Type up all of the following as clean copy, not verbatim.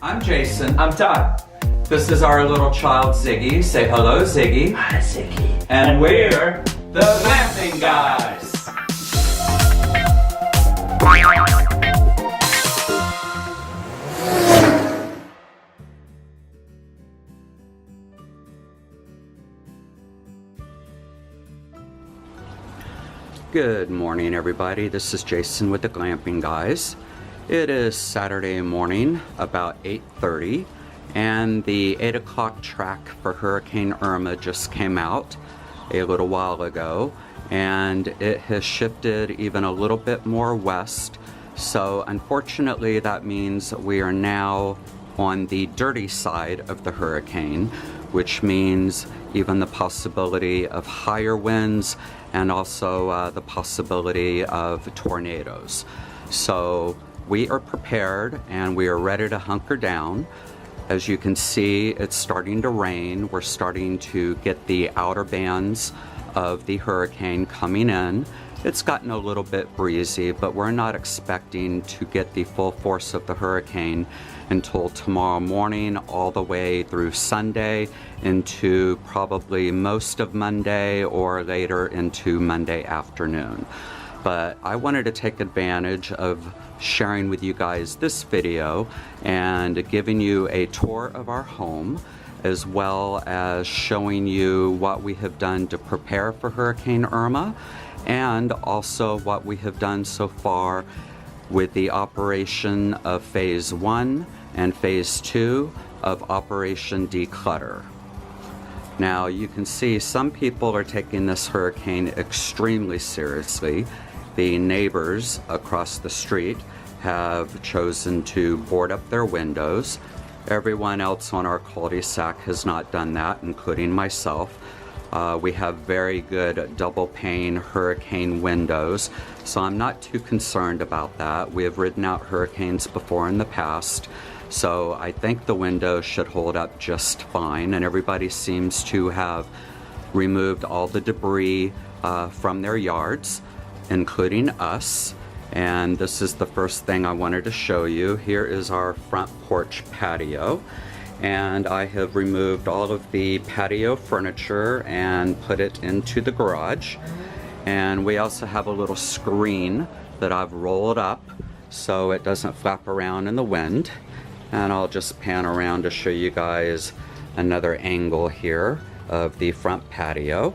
I'm Jason. I'm Todd. This is our little child Ziggy. Say hello, Ziggy. Hi, Ziggy. And we're the Glamping Guys. Good morning, everybody. This is Jason with the Glamping Guys. It is Saturday morning, about 8:30, and the 8 o'clock track for Hurricane Irma just came out a little while ago, and it has shifted even a little bit more west. So unfortunately, that means we are now on the dirty side of the hurricane, which means even the possibility of higher winds and also the possibility of tornadoes. So we are prepared and we are ready to hunker down. As you can see, it's starting to rain. We're starting to get the outer bands of the hurricane coming in. It's gotten a little bit breezy, but we're not expecting to get the full force of the hurricane until tomorrow morning, all the way through Sunday into probably most of Monday or later into Monday afternoon. But I wanted to take advantage of sharing with you guys this video and giving you a tour of our home, as well as showing you what we have done to prepare for Hurricane Irma, and also what we have done so far with the operation of Phase 1 and Phase 2 of Operation Declutter. Now you can see some people are taking this hurricane extremely seriously. The neighbors across the street have chosen to board up their windows. Everyone else on our cul-de-sac has not done that, including myself. We have very good double pane hurricane windows, so I'm not too concerned about that. We have ridden out hurricanes before in the past, so I think the windows should hold up just fine, and everybody seems to have removed all the debris from their yards, including us. And this is the first thing I wanted to show you. Here is our front porch patio, and I have removed all of the patio furniture and put it into the garage. And we also have a little screen that I've rolled up so it doesn't flap around in the wind. And I'll just pan around to show you guys another angle here of the front patio.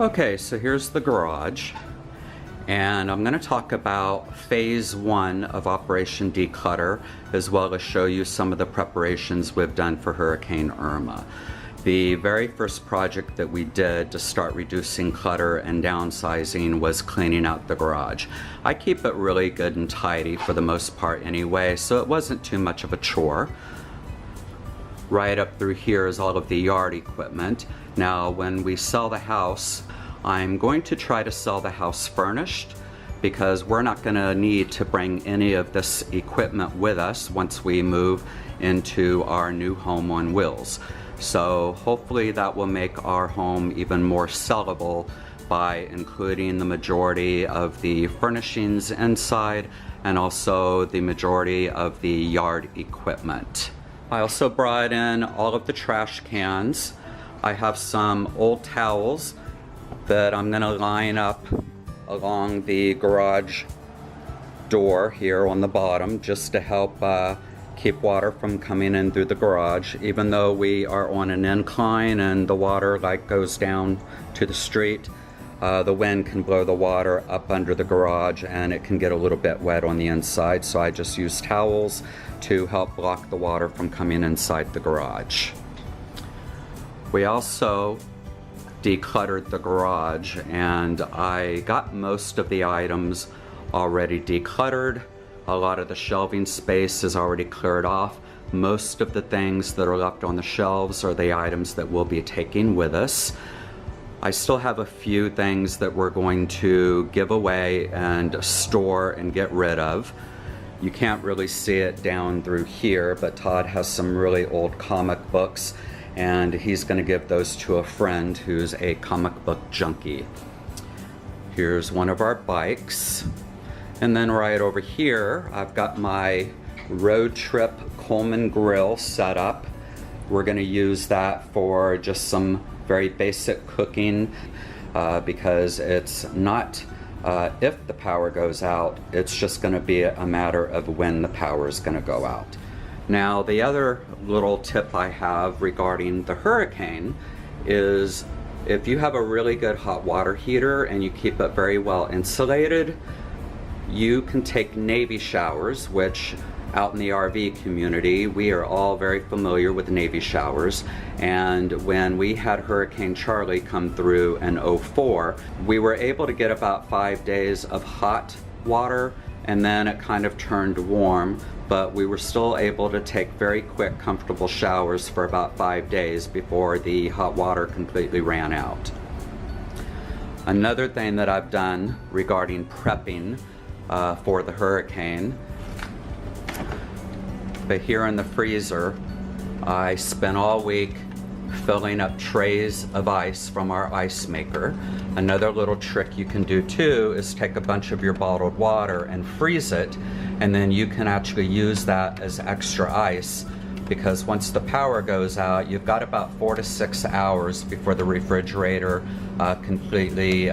Okay, so here's the garage. And I'm going to talk about Phase 1 of Operation Declutter, as well as show you some of the preparations we've done for Hurricane Irma. The very first project that we did to start reducing clutter and downsizing was cleaning out the garage. I keep it really good and tidy for the most part anyway, so it wasn't too much of a chore. Right up through here is all of the yard equipment. Now, when we sell the house, I'm going to try to sell the house furnished, because we're not going to need to bring any of this equipment with us once we move into our new home on wheels. So hopefully that will make our home even more sellable by including the majority of the furnishings inside and also the majority of the yard equipment. I also brought in all of the trash cans. I have some old towels that I'm going to line up along the garage door here on the bottom, just to help keep water from coming in through the garage. Even though we are on an incline and the water goes down to the street, the wind can blow the water up under the garage and it can get a little bit wet on the inside, so I just use towels to help block the water from coming inside the garage. We also decluttered the garage, and I got most of the items already decluttered. A lot of the shelving space is already cleared off. Most of the things that are left on the shelves are the items that we'll be taking with us. I still have a few things that we're going to give away and store and get rid of. You can't really see it down through here, but Todd has some really old comic books, and he's going to give those to a friend who's a comic book junkie. Here's one of our bikes. And then right over here, I've got my road trip Coleman grill set up. We're going to use that for just some very basic cooking because it's not if the power goes out, it's just going to be a matter of when the power is going to go out. Now, the other little tip I have regarding the hurricane is if you have a really good hot water heater and you keep it very well insulated, you can take Navy showers, which out in the RV community, we are all very familiar with Navy showers. And when we had Hurricane Charlie come through in '04, we were able to get about 5 days of hot water, and then it kind of turned warm, but we were still able to take very quick, comfortable showers for about 5 days before the hot water completely ran out. Another thing that I've done regarding prepping for the hurricane, but here in the freezer, I spent all week filling up trays of ice from our ice maker. Another little trick you can do too is take a bunch of your bottled water and freeze it, and then you can actually use that as extra ice, because once the power goes out, you've got about 4 to 6 hours before the refrigerator completely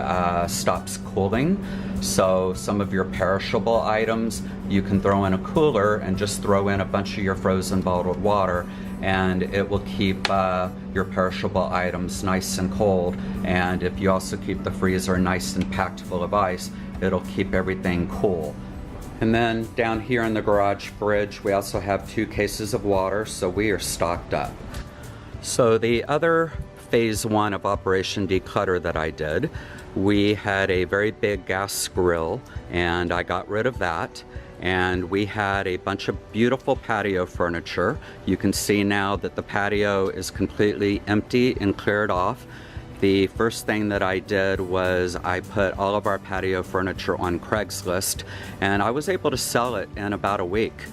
stops cooling. So some of your perishable items you can throw in a cooler and just throw in a bunch of your frozen bottled water, and it will keep your perishable items nice and cold. And if you also keep the freezer nice and packed full of ice, it'll keep everything cool. And then down here in the garage fridge, we also have 2 cases of water, so we are stocked up. So the other phase 1 of Operation Declutter that I did, we had a very big gas grill, and I got rid of that. And we had a bunch of beautiful patio furniture. You can see now that the patio is completely empty and cleared off. The first thing that I did was I put all of our patio furniture on Craigslist, and I was able to sell it in about a week.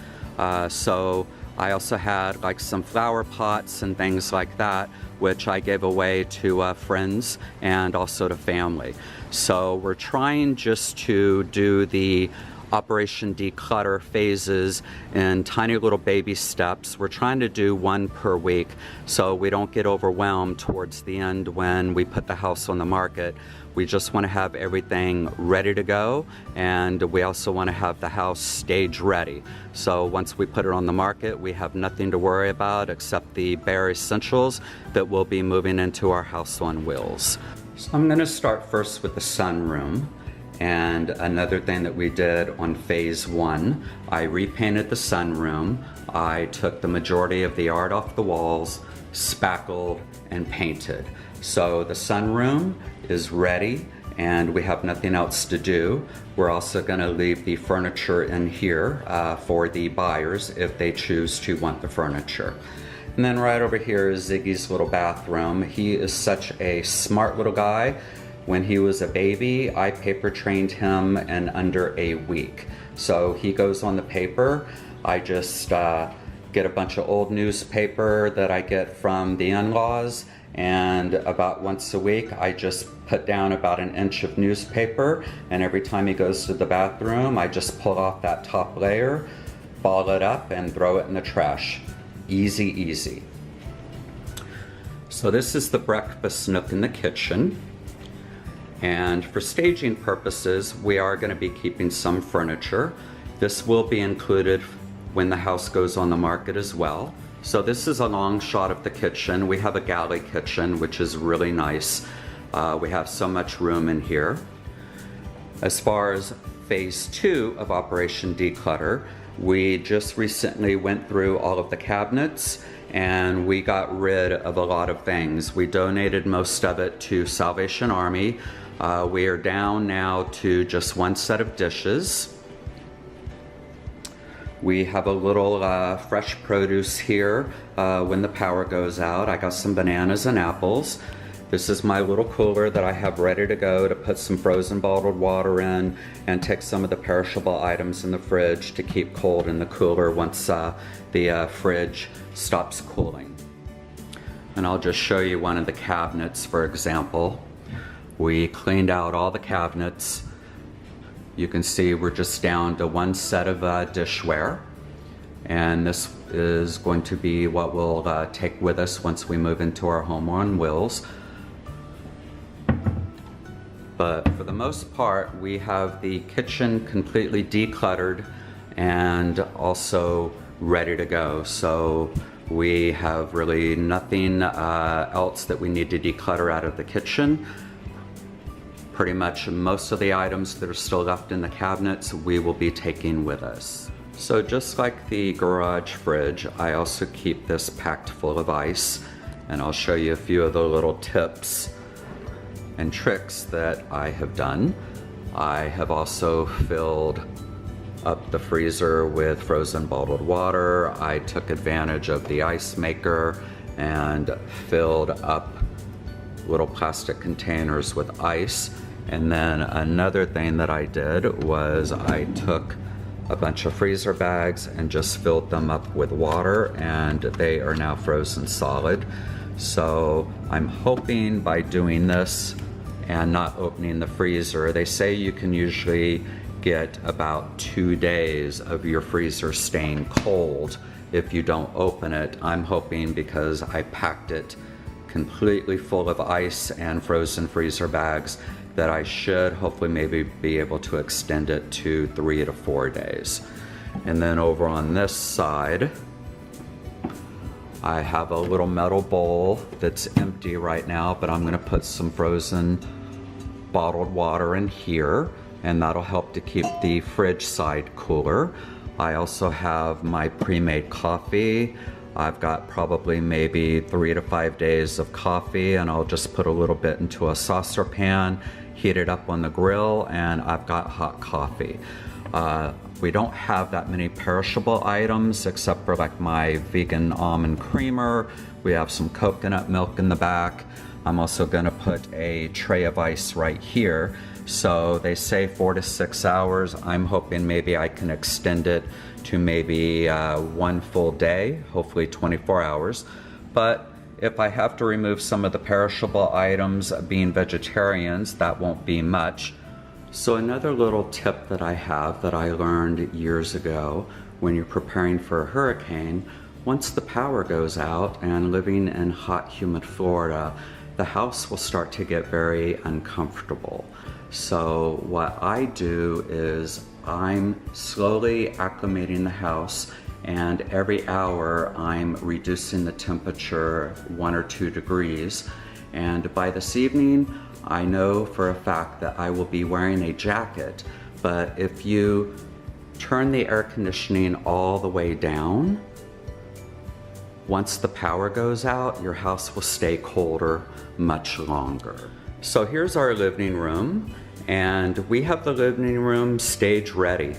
So I also had like some flower pots and things like that, which I gave away to friends and also to family. So we're trying just to do the Operation Declutter phases in tiny little baby steps. We're trying to do 1 per week so we don't get overwhelmed towards the end when we put the house on the market. We just want to have everything ready to go, and we also want to have the house stage ready. So once we put it on the market, we have nothing to worry about except the bare essentials that will be moving into our house on wheels. So I'm going to start first with the sunroom. And another thing that we did on phase 1, I repainted the sunroom. I took the majority of the art off the walls, spackled, and painted. So the sunroom is ready, and we have nothing else to do. We're also going to leave the furniture in here for the buyers if they choose to want the furniture. And then right over here is Ziggy's little bathroom. He is such a smart little guy. When he was a baby, I paper trained him in under a week. So he goes on the paper. I just get a bunch of old newspaper that I get from the in-laws, and about once a week I just put down about 1 inch of newspaper, and every time he goes to the bathroom I just pull off that top layer, ball it up, and throw it in the trash. Easy, easy. So this is the breakfast nook in the kitchen. And for staging purposes, we are going to be keeping some furniture. This will be included when the house goes on the market as well. So this is a long shot of the kitchen. We have a galley kitchen, which is really nice. We have so much room in here. As far as phase 2 of Operation Declutter, we just recently went through all of the cabinets and we got rid of a lot of things. We donated most of it to Salvation Army. We are down now to just 1 set of dishes. We have a little fresh produce here when the power goes out. I got some bananas and apples. This is my little cooler that I have ready to go to put some frozen bottled water in and take some of the perishable items in the fridge to keep cold in the cooler once the fridge stops cooling. And I'll just show you one of the cabinets, for example. We cleaned out all the cabinets. You can see we're just down to one set of dishware, and this is going to be what we'll take with us once we move into our home on wheels. But for the most part, we have the kitchen completely decluttered and also ready to go. So we have really nothing else that we need to declutter out of the kitchen. Pretty much most of the items that are still left in the cabinets we will be taking with us. So just like the garage fridge, I also keep this packed full of ice, and I'll show you a few of the little tips and tricks that I have done. I have also filled up the freezer with frozen bottled water. I took advantage of the ice maker and filled up little plastic containers with ice. And then another thing that I did was I took a bunch of freezer bags and just filled them up with water, and they are now frozen solid. So I'm hoping by doing this and not opening the freezer, they say you can usually get about 2 days of your freezer staying cold if you don't open it. I'm hoping, because I packed it completely full of ice and frozen freezer bags, that I should hopefully maybe be able to extend it to 3 to 4 days. And then over on this side, I have a little metal bowl that's empty right now, but I'm gonna put some frozen bottled water in here, and that'll help to keep the fridge side cooler. I also have my pre-made coffee. I've got probably maybe 3 to 5 days of coffee, and I'll just put a little bit into a saucer pan, heat it up on the grill, and I've got hot coffee. We don't have that many perishable items except for like my vegan almond creamer. We have some coconut milk in the back. I'm also gonna put a tray of ice right here. So they say 4 to 6 hours. I'm hoping maybe I can extend it to maybe 1 full day, hopefully 24 hours. But if I have to remove some of the perishable items, being vegetarians, that won't be much. So another little tip that I have that I learned years ago, when you're preparing for a hurricane, once the power goes out, and living in hot, humid Florida, the house will start to get very uncomfortable. So what I do is I'm slowly acclimating the house, and every hour I'm reducing the temperature 1 or 2 degrees. And by this evening, I know for a fact that I will be wearing a jacket, but if you turn the air conditioning all the way down, once the power goes out, your house will stay colder much longer. So here's our living room, and we have the living room stage ready.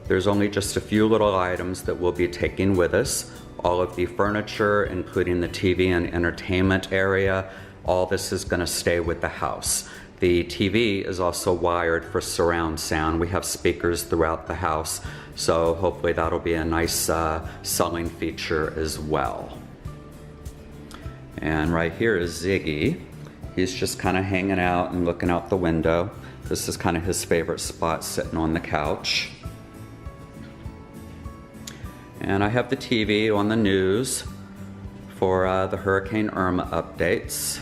There's only just a few little items that we'll be taking with us. All of the furniture, including the TV and entertainment area, all this is gonna stay with the house. The TV is also wired for surround sound. We have speakers throughout the house, so hopefully that'll be a nice selling feature as well. And right here is Ziggy. He's just kind of hanging out and looking out the window. This is kind of his favorite spot, sitting on the couch. And I have the TV on the news for the Hurricane Irma updates.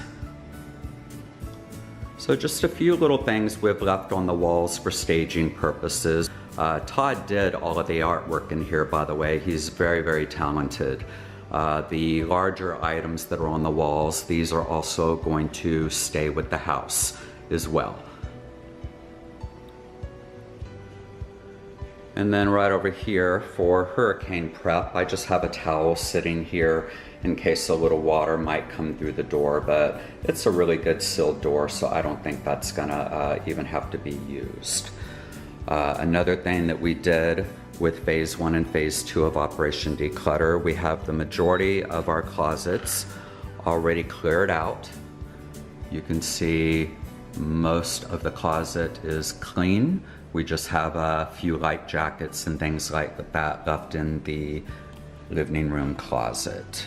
So just a few little things we've left on the walls for staging purposes. Todd did all of the artwork in here, by the way. He's very, very talented. The larger items that are on the walls, these are also going to stay with the house as well. And then right over here for hurricane prep, I just have a towel sitting here in case a little water might come through the door, but it's a really good sealed door, so I don't think that's gonna even have to be used. Another thing that we did with phase 1 and phase 2 of Operation Declutter, we have the majority of our closets already cleared out. You can see most of the closet is clean. We just have a few light jackets and things like that left in the living room closet.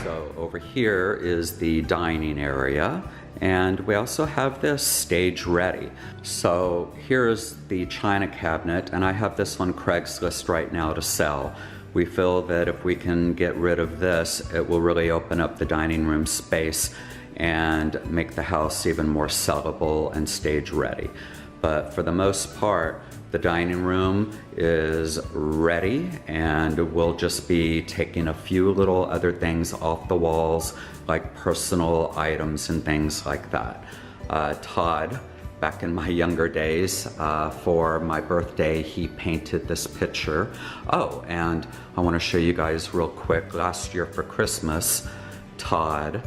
So over here is the dining area, And we also have this stage ready. So here's the china cabinet, and I have this on Craigslist right now to sell. We feel that if we can get rid of this, it will really open up the dining room space and make the house even more sellable and stage ready. But for the most part, the dining room is ready, and we'll just be taking a few little other things off the walls, like personal items and things like that. Todd, back in my younger days, for my birthday, he painted this picture. Oh, and I want to show you guys real quick. Last year for Christmas, Todd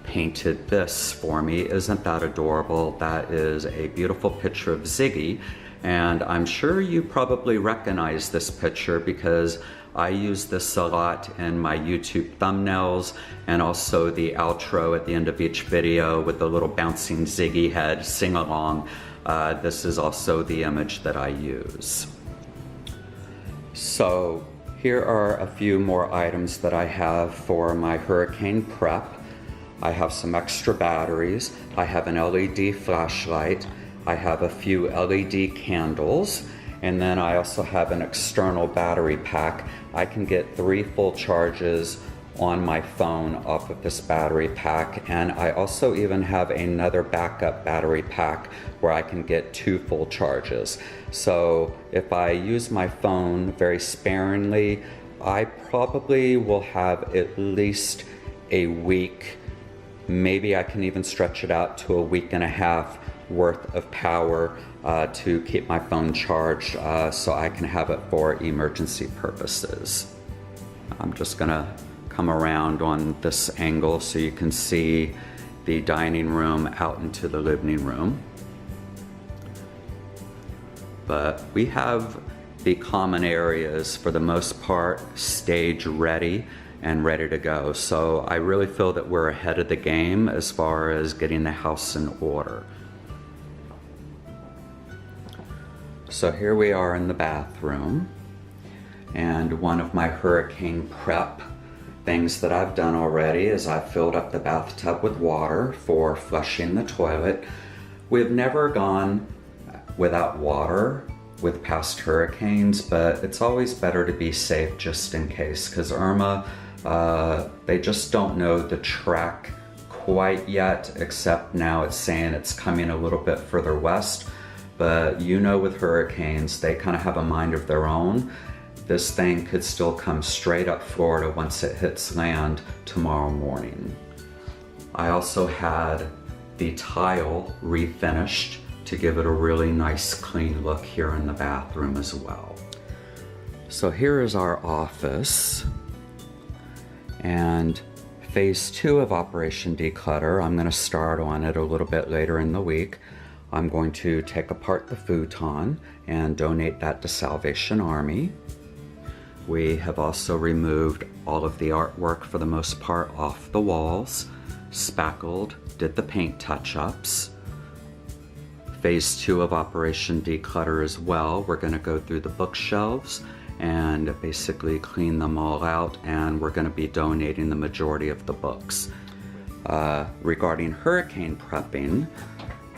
painted this for me. Isn't that adorable? That is a beautiful picture of Ziggy, and I'm sure you probably recognize this picture because I use this a lot in my YouTube thumbnails and also the outro at the end of each video with the little bouncing Ziggy head sing along. This is also the image that I use. So here are a few more items that I have for my hurricane prep. I have some extra batteries. I have an LED flashlight. I have a few LED candles. And then I also have an external battery pack. I can get 3 full charges on my phone off of this battery pack. And I also even have another backup battery pack where I can get 2 full charges. So if I use my phone very sparingly, I probably will have at least a week. Maybe I can even stretch it out to a week and a half worth of power to keep my phone charged so I can have it for emergency purposes. I'm just gonna come around on this angle so you can see the dining room out into the living room. But we have the common areas for the most part stage ready and ready to go. So I really feel that we're ahead of the game as far as getting the house in order. So here we are in the bathroom, and one of my hurricane prep things that I've done already is I've filled up the bathtub with water for flushing the toilet. We've never gone without water with past hurricanes, but it's always better to be safe just in case, because Irma, they just don't know the track quite yet, except now it's saying it's coming a little bit further west. But you know, with hurricanes, they kind of have a mind of their own. This thing could still come straight up Florida once it hits land tomorrow morning. I also had the tile refinished to give it a really nice clean look here in the bathroom as well. So here is our office. And phase 2 of Operation Declutter, I'm going to start on it a little bit later in the week. I'm going to take apart the futon and donate that to Salvation Army. We have also removed all of the artwork for the most part off the walls, spackled, did the paint touch-ups. Phase 2 of Operation Declutter as well. We're going to go through the bookshelves and basically clean them all out, and we're going to be donating the majority of the books. Regarding hurricane prepping,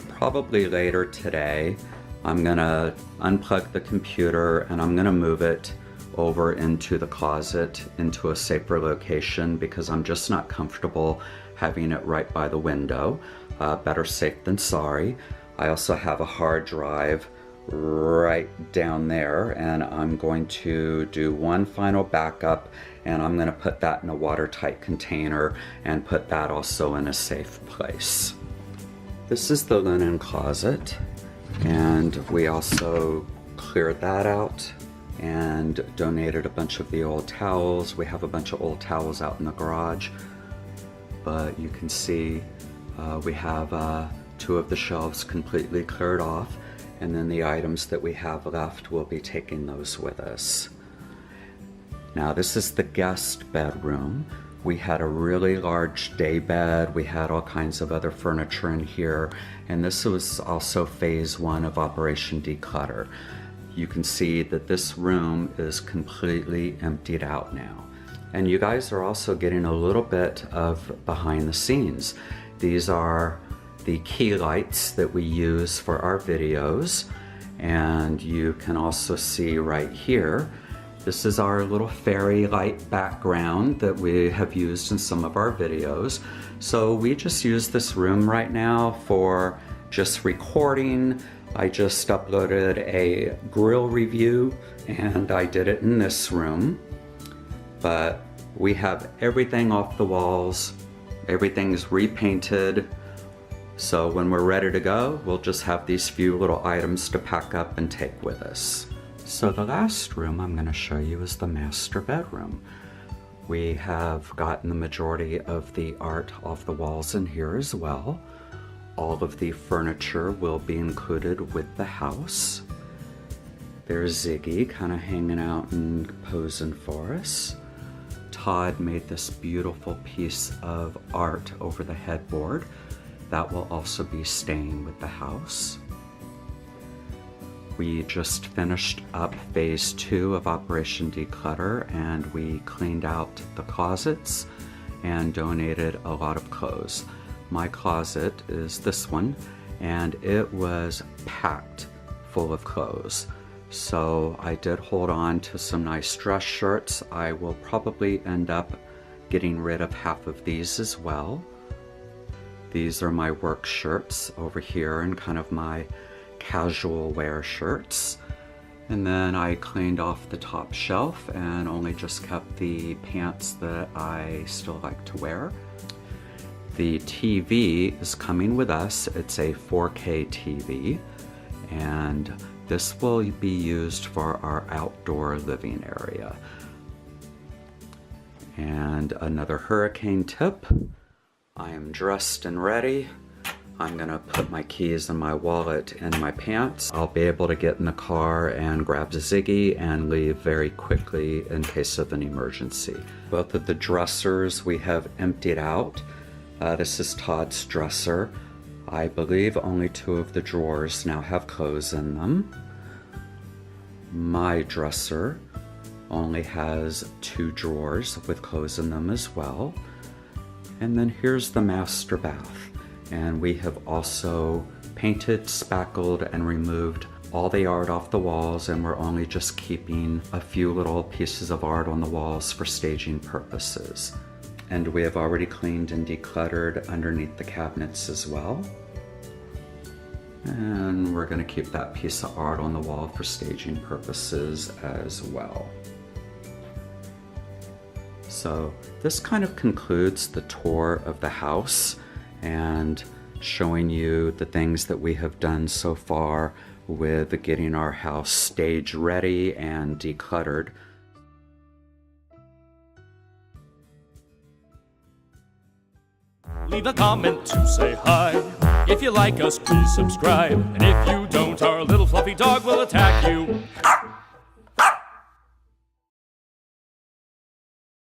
probably later today, I'm going to unplug the computer and I'm going to move it over into the closet into a safer location because I'm just not comfortable having it right by the window. Better safe than sorry. I also have a hard drive right down there, and I'm going to do one final backup, and I'm going to put that in a watertight container and put that also in a safe place. This is the linen closet, and we also cleared that out and donated a bunch of the old towels. We have a bunch of old towels out in the garage, but you can see we have 2 of the shelves completely cleared off, and then the items that we have left, we'll be taking those with us. Now this is the guest bedroom. We had a really large day bed. We had all kinds of other furniture in here, and this was also phase 1 of Operation Declutter. You can see that this room is completely emptied out now. And you guys are also getting a little bit of behind the scenes. These are the key lights that we use for our videos. And you can also see right here, this is our little fairy light background that we have used in some of our videos. So we just use this room right now for just recording. I just uploaded a grill review and I did it in this room. But we have everything off the walls, everything's repainted. So when we're ready to go, we'll just have these few little items to pack up and take with us. So the last room I'm going to show you is the master bedroom. We have gotten the majority of the art off the walls in here as well. All of the furniture will be included with the house. There's Ziggy kind of hanging out and posing for us. Todd made this beautiful piece of art over the headboard. That will also be staying with the house. We just finished up phase 2 of Operation Declutter, and we cleaned out the closets and donated a lot of clothes. My closet is this one, and it was packed full of clothes. So I did hold on to some nice dress shirts. I will probably end up getting rid of half of these as well. These are my work shirts over here and kind of my casual wear shirts. And then I cleaned off the top shelf and only just kept the pants that I still like to wear. The TV is coming with us. It's a 4K TV, and this will be used for our outdoor living area. And another hurricane tip, I am dressed and ready. I'm gonna put my keys and my wallet in my pants. I'll be able to get in the car and grab Ziggy and leave very quickly in case of an emergency. Both of the dressers we have emptied out. This is Todd's dresser. I believe only 2 of the drawers now have clothes in them. My dresser only has 2 drawers with clothes in them as well. And then here's the master bath. And we have also painted, spackled, and removed all the art off the walls, and we're only just keeping a few little pieces of art on the walls for staging purposes. And we have already cleaned and decluttered underneath the cabinets as well. And we're going to keep that piece of art on the wall for staging purposes as well. So this kind of concludes the tour of the house and showing you the things that we have done so far with getting our house stage ready and decluttered. Leave a comment to say hi. If you like us, please subscribe. And if you don't, our little fluffy dog will attack you.